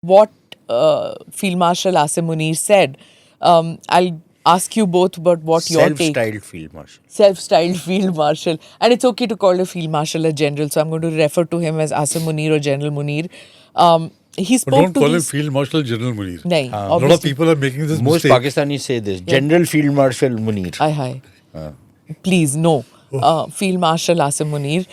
what Field Marshal Asim Munir said. I'll ask you both about what your take. Self-styled field marshal. Self-styled Field Marshal. And it's okay to call a Field Marshal a general, so I'm going to refer to him as Asim Munir or General Munir. He But spoke don't to call him these... Field Marshal General Munir. Nahin, A lot of obviously. people are making this Most mistake. Pakistanis say this. General Field Marshal Munir. Hi. Please, no. Field Marshal Asim Munir.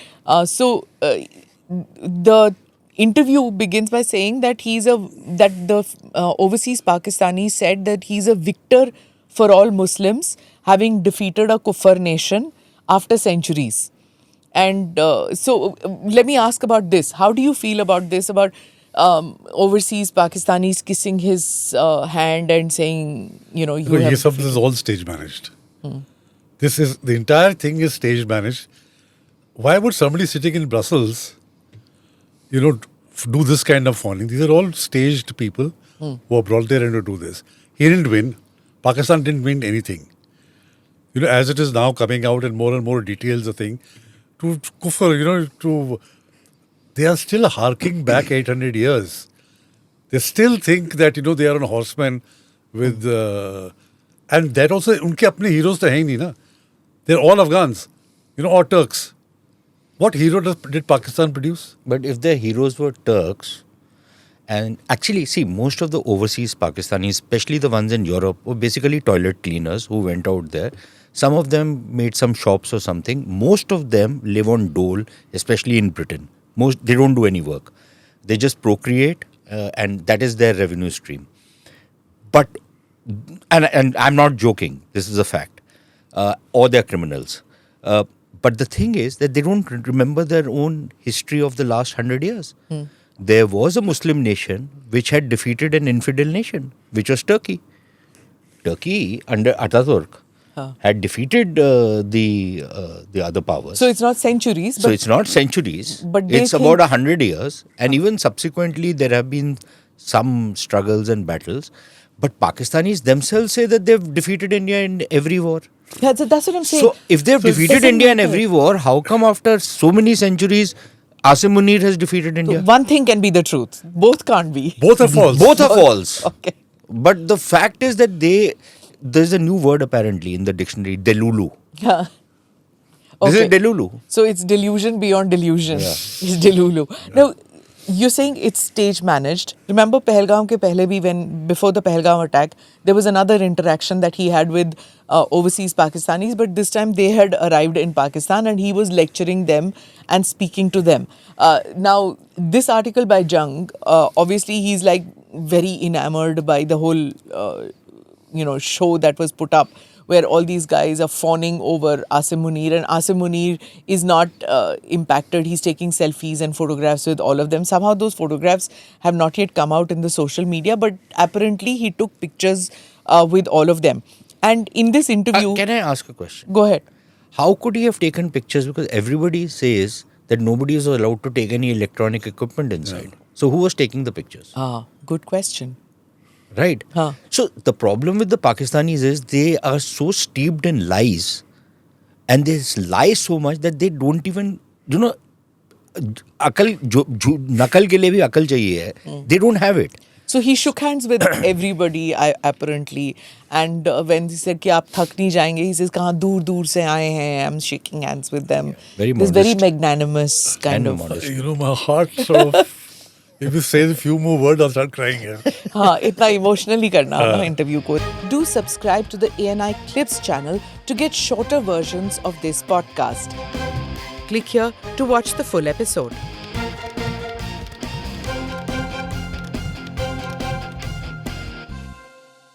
The interview begins by saying that the overseas Pakistani said that he's a victor for all Muslims, having defeated a kuffar nation after centuries. And let me ask about this. How do you feel about this? About overseas Pakistanis kissing his hand and saying, you Because have... yes, this is all stage managed. The entire thing is stage managed. Why would somebody sitting in Brussels, do this kind of fawning? These are all staged people who are brought there and to do this. He didn't win. Pakistan didn't win anything. As it is now coming out and more details, the thing, to kufr, they are still harking back 800 years. They still think that, they are on horsemen with, and that also, unke apne heroes to hai nahi na. They're all Afghans, or Turks. What hero did Pakistan produce? But if their heroes were Turks, and actually, see, most of the overseas Pakistanis, especially the ones in Europe, were basically toilet cleaners who went out there. Some of them made some shops or something. Most of them live on dole, especially in Britain. They don't do any work. They just procreate, and that is their revenue stream. But, and I'm not joking, this is a fact. Or they're criminals. But the thing is that they don't remember their own history of the last 100 years. There was a Muslim nation which had defeated an infidel nation, which was Turkey. Turkey, under Ataturk, had defeated the other powers. So it's not centuries. So it's not centuries. But it's about 100 years. And even subsequently, there have been some struggles and battles. But Pakistanis themselves say that they've defeated India in every war. Yeah, that's what I'm saying. So if they've defeated India in every war, how come after so many centuries, Asim Munir has defeated India? One thing can be the truth. Both can't be. Both are false. Both are false. Okay. But the fact is that there's a new word apparently in the dictionary, delulu. Yeah. This Okay. is delulu. So it's delusion beyond delusion. Yeah. It's delulu. Now, you're saying it's stage managed. Remember Pahalgam ke pehle bhi, before the Pahalgam attack, there was another interaction that he had with overseas Pakistanis, but this time they had arrived in Pakistan and he was lecturing them and speaking to them. Now, this article by Jung, obviously he's like very enamored by the whole, show that was put up, where all these guys are fawning over Asim Munir, and Asim Munir is not impacted. He's taking selfies and photographs with all of them. Somehow those photographs have not yet come out in the social media, but apparently he took pictures with all of them. And in this interview... Can I ask a question? Go ahead. How could he have taken pictures? Because everybody says that nobody is allowed to take any electronic equipment inside. So who was taking the pictures? Good question. Right. So the problem with the Pakistanis is they are so steeped in lies, and they lie so much that they don't even, nakal ke liye bhi akal chahiye hai. They don't have it. So he shook hands with everybody apparently, and when he said कि आप थक नहीं जाएंगे, he says कहाँ दूर से आए हैं. I'm shaking hands with them. Very This modest. very magnanimous kind of. Modest. My heart sort of, if you say a few more words, I'll start crying here. हाँ, इतना emotionally करना ना interview को. Do subscribe to the ANI Clips channel to get shorter versions of this podcast. Click here to watch the full episode.